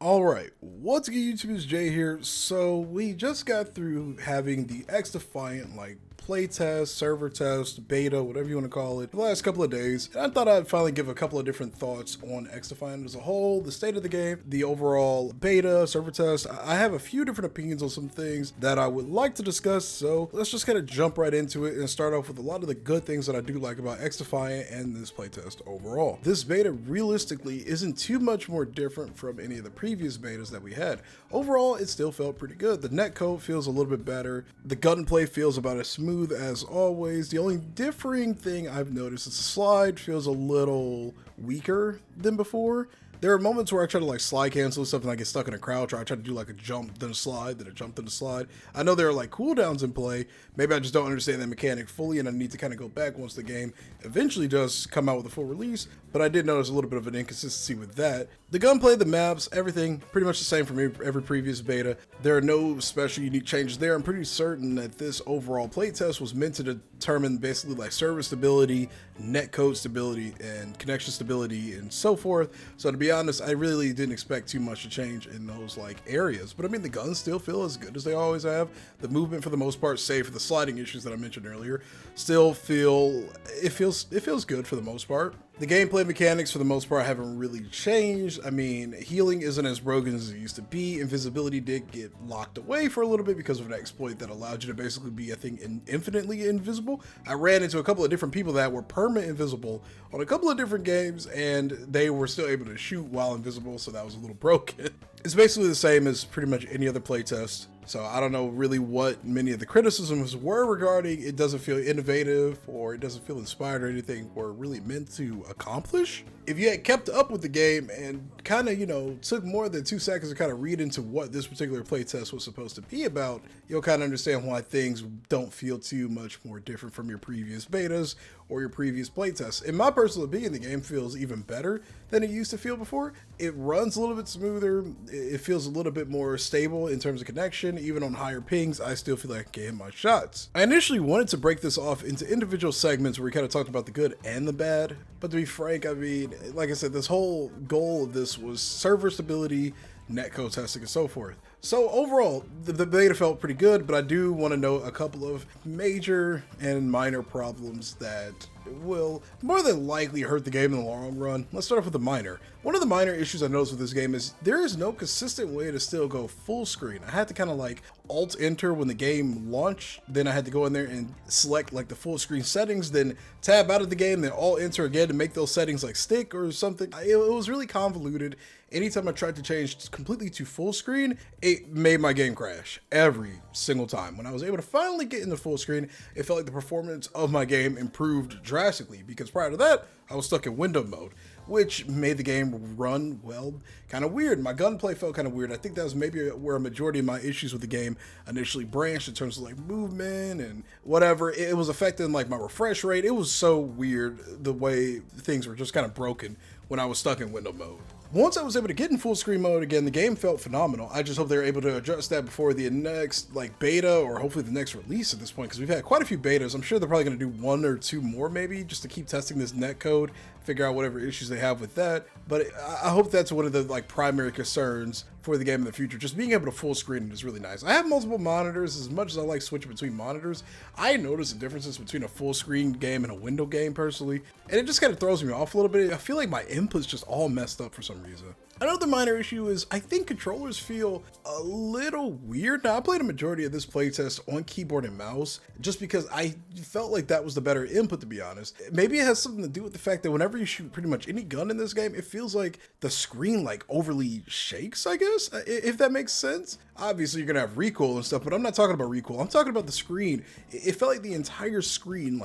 Alright, what's good YouTube, it's Jay here. So we just got through having the Xdefiant playtest, server test, beta, whatever you want to call it, the last couple of days. And I thought I'd finally give a couple of different thoughts on Xdefiant as a whole, the state of the game, the overall beta, server test. I have a few different opinions on some things that I would like to discuss, so let's just kind of jump right into it and start off with a lot of the good things that I do like about Xdefiant and this playtest overall. This beta realistically isn't too much more different from any of the previous betas that we had. Overall, it still felt pretty good. The netcode feels a little bit better. The gunplay feels about as smooth as always. The only differing thing I've noticed is the slide feels a little weaker than before. There are moments where I try to slide cancel stuff and I get stuck in a crouch, or I try to do a jump, then a slide, then a jump, then a slide. I know there are cooldowns in play. Maybe I just don't understand that mechanic fully and I need to kind of go back once the game eventually does come out with a full release, but I did notice a little bit of an inconsistency with that. The gunplay, the maps, everything pretty much the same from every previous beta. There are no special unique changes there. I'm pretty certain that this overall playtest was meant to determine basically server stability, netcode stability, and connection stability, and so forth. So to be honest, I really didn't expect too much to change in those areas. But I mean, the guns still feel as good as they always have. The movement, for the most part, save for the sliding issues that I mentioned earlier, still feels good for the most part. The gameplay mechanics, for the most part, haven't really changed. I mean, healing isn't as broken as it used to be. Invisibility did get locked away for a little bit because of an exploit that allowed you to basically be, I think, infinitely invisible. I ran into a couple of different people that were permanent invisible on a couple of different games, and they were still able to shoot while invisible, so that was a little broken. It's basically the same as pretty much any other playtest. So I don't know really what many of the criticisms were regarding it doesn't feel innovative or it doesn't feel inspired or anything were really meant to accomplish. If you had kept up with the game and kind of, took more than 2 seconds to kind of read into what this particular playtest was supposed to be about, you'll kind of understand why things don't feel too much more different from your previous betas or your previous playtests. In my personal opinion, the game feels even better than it used to feel before. It runs a little bit smoother. It feels a little bit more stable in terms of connection. Even on higher pings, I still feel like I can hit my shots. I initially wanted to break this off into individual segments where we kind of talked about the good and the bad, but to be frank, I mean, like I said, this whole goal of this was server stability, netcode testing, and so forth. So overall, the beta felt pretty good, but I do want to note a couple of major and minor problems that will more than likely hurt the game in the long run. Let's start off with the minor. One of the minor issues I noticed with this game is there is no consistent way to still go full screen. I had to kind of alt enter when the game launched, then I had to go in there and select the full screen settings, then tab out of the game, then alt enter again to make those settings stick or something. It was really convoluted. Anytime I tried to change completely to full screen, it made my game crash every single time. When I was able to finally get into full screen, it felt like the performance of my game improved drastically, because prior to that, I was stuck in window mode, which made the game run, well, kind of weird. My gunplay felt kind of weird. I think that was maybe where a majority of my issues with the game initially branched in terms of movement and whatever. It was affecting my refresh rate. It was so weird the way things were just kind of broken when I was stuck in window mode. Once I was able to get in full screen mode again, the game felt phenomenal. I just hope they're able to adjust that before the next beta, or hopefully the next release at this point, because we've had quite a few betas. I'm sure they're probably going to do 1 or 2 more maybe, just to keep testing this netcode, figure out whatever issues they have with that. But I hope that's one of the primary concerns for the game in the future. Just being able to full screen it is really nice. I have multiple monitors. As much as I like switching between monitors, I notice the differences between a full screen game and a window game personally, and it just kind of throws me off a little bit. I feel like my input's just all messed up for some reason. Another minor issue is I think controllers feel a little weird. Now, I played a majority of this playtest on keyboard and mouse just because I felt like that was the better input, to be honest. Maybe it has something to do with the fact that whenever you shoot pretty much any gun in this game, it feels like the screen overly shakes, I guess, if that makes sense. Obviously, you're gonna have recoil and stuff, but I'm not talking about recoil. I'm talking about the screen. It felt like the entire screen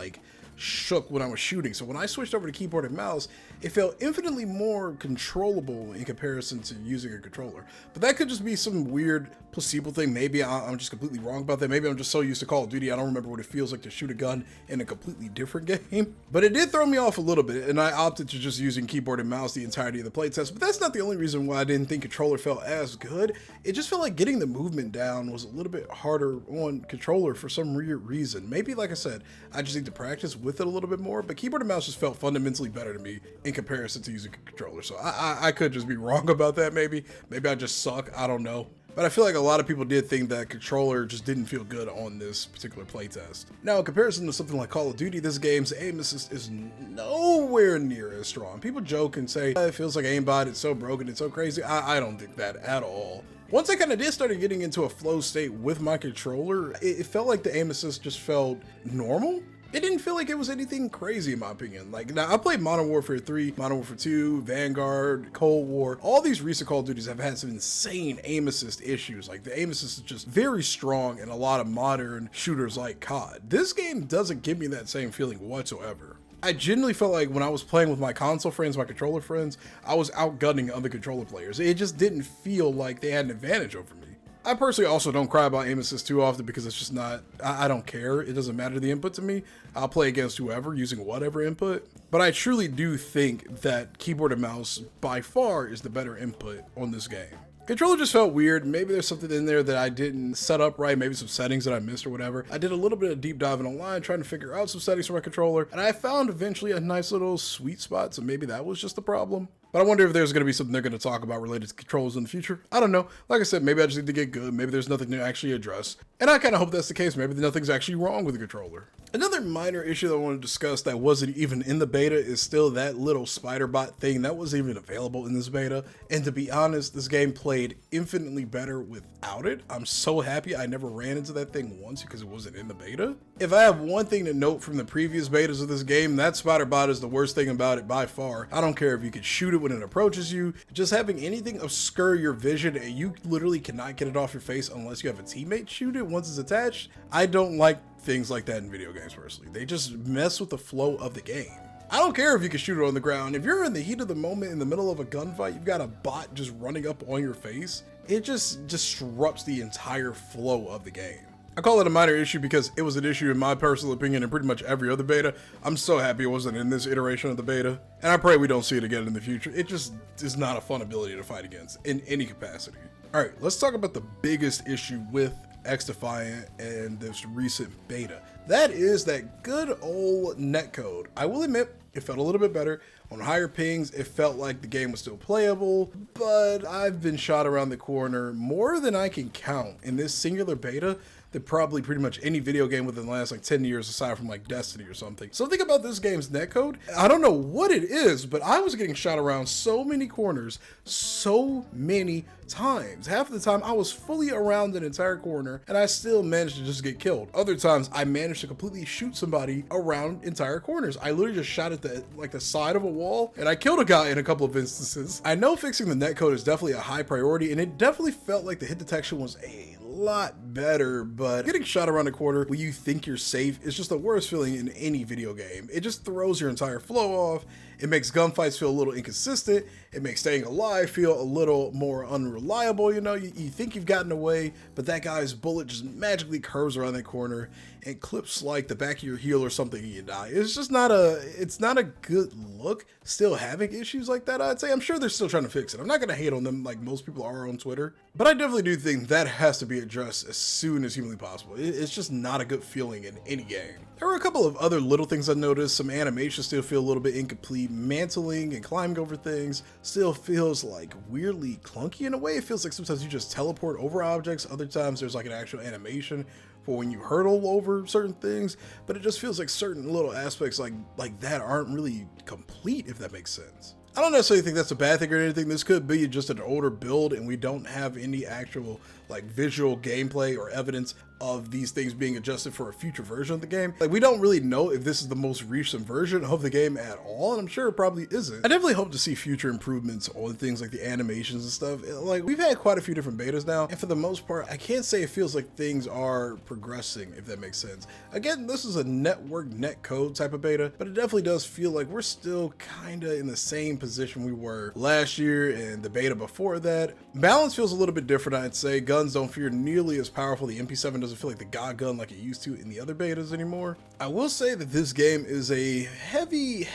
shook when I was shooting. So when I switched over to keyboard and mouse, it felt infinitely more controllable in comparison to using a controller. But that could just be some weird placebo thing. Maybe I'm just completely wrong about that. Maybe I'm just so used to Call of Duty, I don't remember what it feels like to shoot a gun in a completely different game. But it did throw me off a little bit, and I opted to just using keyboard and mouse the entirety of the playtest. But that's not the only reason why I didn't think controller felt as good. It just felt like getting the movement down was a little bit harder on controller for some weird reason. Maybe, like I said, I just need to practice with with it a little bit more, but keyboard and mouse just felt fundamentally better to me in comparison to using a controller. So I could just be wrong about that. Maybe I just suck. I don't know. But I feel like a lot of people did think that controller just didn't feel good on this particular playtest. Now, in comparison to something like Call of Duty, this game's aim assist is nowhere near as strong. People joke and say, it feels like aimbot, it's so broken, it's so crazy. I don't think that at all. Once I kind of did start getting into a flow state with my controller, it felt like the aim assist just felt normal. It didn't feel like it was anything crazy in my opinion. Like, now I played Modern Warfare 3, Modern Warfare 2, Vanguard, Cold War. All these recent Call of Duties have had some insane aim assist issues. Like, the aim assist is just very strong in a lot of modern shooters like COD. This game doesn't give me that same feeling whatsoever. I genuinely felt like when I was playing with my console friends, my controller friends, I was outgunning other controller players. It just didn't feel like they had an advantage over me. I personally also don't cry about aim assist too often because it's just not, I don't care. It doesn't matter the input to me. I'll play against whoever using whatever input. But I truly do think that keyboard and mouse by far is the better input on this game. Controller just felt weird. Maybe there's something in there that I didn't set up right. Maybe some settings that I missed or whatever. I did a little bit of deep diving online trying to figure out some settings for my controller. And I found eventually a nice little sweet spot. So maybe that was just the problem. But I wonder if there's going to be something they're going to talk about related to controls in the future. I don't know. Like I said, maybe I just need to get good. Maybe there's nothing to actually address. And I kind of hope that's the case. Maybe nothing's actually wrong with the controller. Another minor issue that I want to discuss that wasn't even in the beta is still that little spider bot thing that wasn't even available in this beta. And to be honest, this game played infinitely better without it. I'm so happy I never ran into that thing once because it wasn't in the beta. If I have one thing to note from the previous betas of this game, that spider bot is the worst thing about it by far. I don't care if you could shoot it when it approaches you, just having anything obscure your vision and you literally cannot get it off your face unless you have a teammate shoot it once it's attached. I don't like things like that in video games personally. They just mess with the flow of the game. I don't care if you can shoot it on the ground. If you're in the heat of the moment in the middle of a gunfight, you've got a bot just running up on your face. It just disrupts the entire flow of the game. I call it a minor issue because it was an issue in my personal opinion and pretty much every other beta. I'm so happy it wasn't in this iteration of the beta. And I pray we don't see it again in the future. It just is not a fun ability to fight against in any capacity. All right, let's talk about the biggest issue with Xdefiant and this recent beta. That is that good old netcode. I will admit, it felt a little bit better. On higher pings, it felt like the game was still playable, but I've been shot around the corner more than I can count in this singular beta than probably pretty much any video game within the last like 10 years aside from like Destiny or something. Something about this game's netcode, I don't know what it is, but I was getting shot around so many corners so many times. Half of the time I was fully around an entire corner and I still managed to just get killed. Other times I managed to completely shoot somebody around entire corners. I literally just shot at the side of a wall and I killed a guy in a couple of instances. I know fixing the netcode is definitely a high priority and it definitely felt like the hit detection was a lot better, but getting shot around the corner when you think you're safe is just the worst feeling in any video game. It just throws your entire flow off. It makes gunfights feel a little inconsistent. It makes staying alive feel a little more unreliable. You know, you think you've gotten away, but that guy's bullet just magically curves around that corner and clips like the back of your heel or something and you die. It's just not a good look still having issues like that, I'd say. I'm sure they're still trying to fix it. I'm not gonna hate on them like most people are on Twitter, but I definitely do think that has to be addressed as soon as humanly possible. It's just not a good feeling in any game. There were a couple of other little things I noticed. Some animations still feel a little bit incomplete. Mantling and climbing over things still feels like weirdly clunky in a way. It feels like sometimes you just teleport over objects. Other times there's like an actual animation for when you hurdle over certain things, but it just feels like certain little aspects like that aren't really complete, if that makes sense. I don't necessarily think that's a bad thing or anything. This could be just an older build and we don't have any actual like visual gameplay or evidence of these things being adjusted for a future version of the game. Like, we don't really know if this is the most recent version of the game at all, and I'm sure it probably isn't. I definitely hope to see future improvements on things like the animations and stuff. Like, we've had quite a few different betas now, and for the most part, I can't say it feels like things are progressing, if that makes sense. Again, this is a netcode type of beta, but it definitely does feel like we're still kinda in the same position we were last year and the beta before that. Balance feels a little bit different, I'd say. Guns don't feel nearly as powerful. The MP7 doesn't doesn't feel like the god gun like it used to in the other betas anymore. I will say that this game is a heavy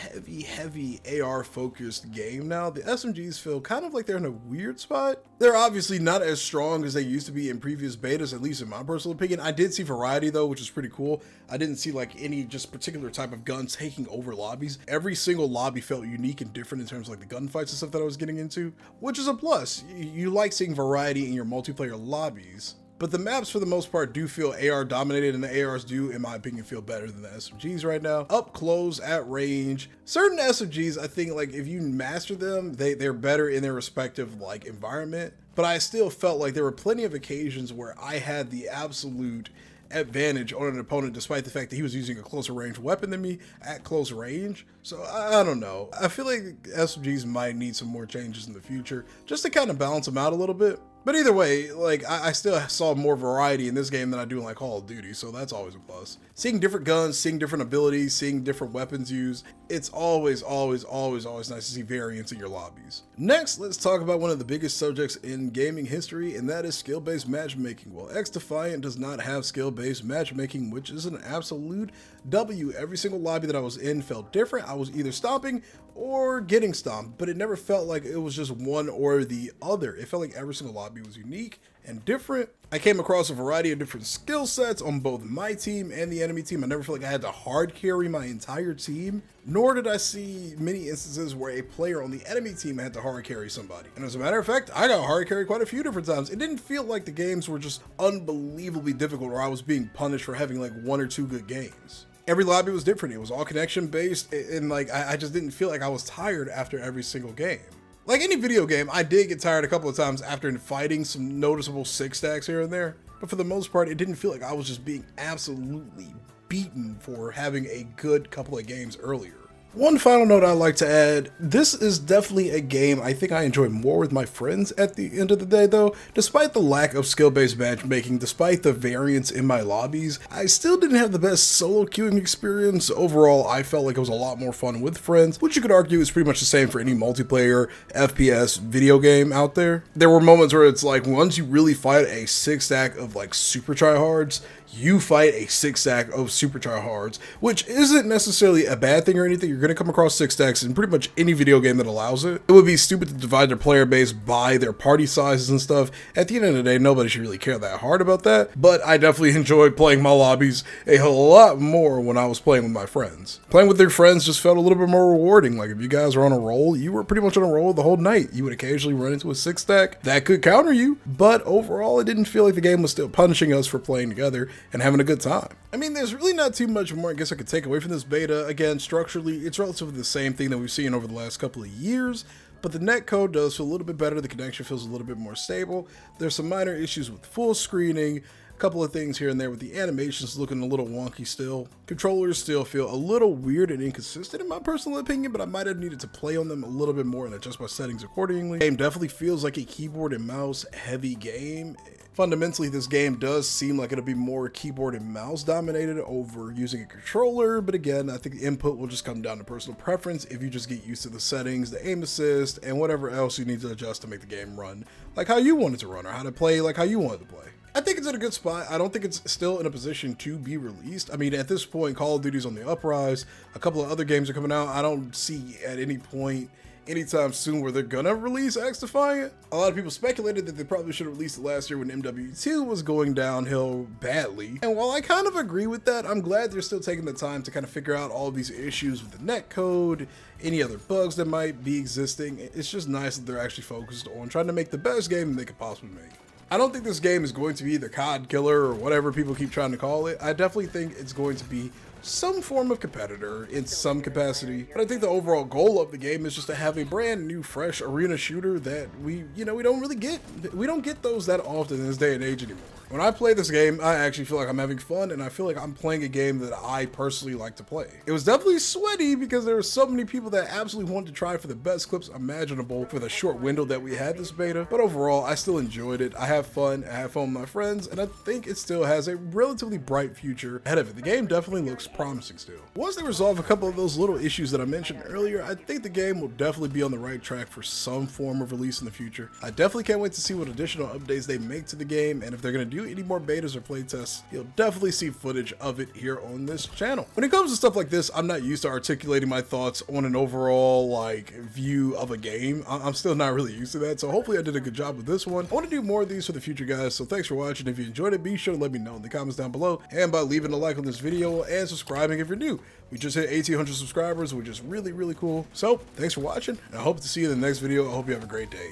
AR focused game now. The SMGs feel kind of like they're in a weird spot. They're obviously not as strong as they used to be in previous betas, at least in my personal opinion. I did see variety though, which is pretty cool. I didn't see like any just particular type of gun taking over lobbies. Every single lobby felt unique and different in terms of like the gunfights and stuff that I was getting into, which is a plus. You like seeing variety in your multiplayer lobbies. But the maps, for the most part, do feel AR dominated, and the ARs do, in my opinion, feel better than the SMGs right now. Up close, at range. Certain SMGs, I think, like, if you master them, they're better in their respective, like, environment. But I still felt like there were plenty of occasions where I had the absolute advantage on an opponent, despite the fact that he was using a closer range weapon than me at close range. So I don't know. I feel like SMGs might need some more changes in the future just to kind of balance them out a little bit. But either way, like, I still saw more variety in this game than I do in like Call of Duty, so that's always a plus. Seeing different guns, seeing different abilities, seeing different weapons used, it's always nice to see variance in your lobbies. Next, let's talk about one of the biggest subjects in gaming history, and that is skill-based matchmaking. Well, Xdefiant does not have skill-based matchmaking, which is an absolute W. Every single lobby that I was in felt different. I was either stomping or getting stomped, but it never felt like it was just one or the other. It felt like every single lobby was unique and different. I came across a variety of different skill sets on both my team and the enemy team. I never felt like I had to hard carry my entire team, nor did I see many instances where a player on the enemy team had to hard carry somebody. And as a matter of fact, I got hard carried quite a few different times. It didn't feel like the games were just unbelievably difficult or I was being punished for having like one or two good games. Every lobby was different. It was all connection based, and like I just didn't feel like I was tired after every single game. Like any video game, I did get tired a couple of times after fighting some noticeable 6 stacks here and there, but for the most part, it didn't feel like I was just being absolutely beaten for having a good couple of games earlier. One final note I'd like to add, this is definitely a game I think I enjoy more with my friends at the end of the day though. Despite the lack of skill-based matchmaking, despite the variance in my lobbies, I still didn't have the best solo queuing experience. Overall, I felt like it was a lot more fun with friends, which you could argue is pretty much the same for any multiplayer FPS video game out there. There were moments where it's like, once you really fight a 6 stack of like super tryhards, you fight a 6 stack of super tryhards, which isn't necessarily a bad thing or anything. You're going to come across 6 stacks in pretty much any video game that allows it. It would be stupid to divide their player base by their party sizes and stuff. At the end of the day, nobody should really care that hard about that, but I definitely enjoyed playing my lobbies a lot more when I was playing with my friends. Playing with their friends just felt a little bit more rewarding. Like if you guys were on a roll, you were pretty much on a roll the whole night. You would occasionally run into a 6 stack that could counter you, but overall, it didn't feel like the game was still punishing us for playing together and having a good time. I mean, there's really not too much more I guess I could take away from this beta. Again, structurally, it's relatively the same thing that we've seen over the last couple of years, but the netcode does feel a little bit better. The connection feels a little bit more stable. There's some minor issues with full screening, a couple of things here and there with the animations looking a little wonky still. Controllers still feel a little weird and inconsistent in my personal opinion, but I might have needed to play on them a little bit more and adjust my settings accordingly. The game definitely feels like a keyboard and mouse heavy game. Fundamentally, this game does seem like it'll be more keyboard and mouse dominated over using a controller, but again, I think the input will just come down to personal preference if you just get used to the settings, the aim assist, and whatever else you need to adjust to make the game run like how you want it to run, or how to play like how you want it to play. I think it's in a good spot. I don't think it's still in a position to be released. I mean, at this point, Call of Duty's on the uprise. A couple of other games are coming out. I don't see at any point anytime soon where they're gonna release Xdefiant. A lot of people speculated that they probably should have released it last year when MW2 was going downhill badly. And while I kind of agree with that, I'm glad they're still taking the time to kind of figure out all of these issues with the netcode, any other bugs that might be existing. It's just nice that they're actually focused on trying to make the best game they could possibly make. I don't think this game is going to be the COD killer or whatever people keep trying to call it. I definitely think it's going to be some form of competitor in some capacity, but I think the overall goal of the game is just to have a brand new, fresh arena shooter that we don't really get. We don't get those that often in this day and age anymore. When I play this game, I actually feel like I'm having fun, and I feel like I'm playing a game that I personally like to play. It was definitely sweaty because there were so many people that absolutely wanted to try for the best clips imaginable for the short window that we had this beta, but overall, I still enjoyed it. I have fun, with my friends, and I think it still has a relatively bright future ahead of it. The game definitely looks promising still. Once they resolve a couple of those little issues that I mentioned earlier, I think the game will definitely be on the right track for some form of release in the future. I definitely can't wait to see what additional updates they make to the game, and if they're going to do any more betas or playtests, you'll definitely see footage of it here on this channel. When it comes to stuff like this, I'm not used to articulating my thoughts on an overall view of a game. I'm still not really used to that, so hopefully I did a good job with this one. I want to do more of these for the future, guys, so thanks for watching. If you enjoyed it, be sure to let me know in the comments down below, and by leaving a like on this video and subscribing if you're new. We just hit 1,800 subscribers, which is really, really cool. So thanks for watching, and I hope to see you in the next video. I hope you have a great day.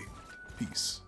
Peace.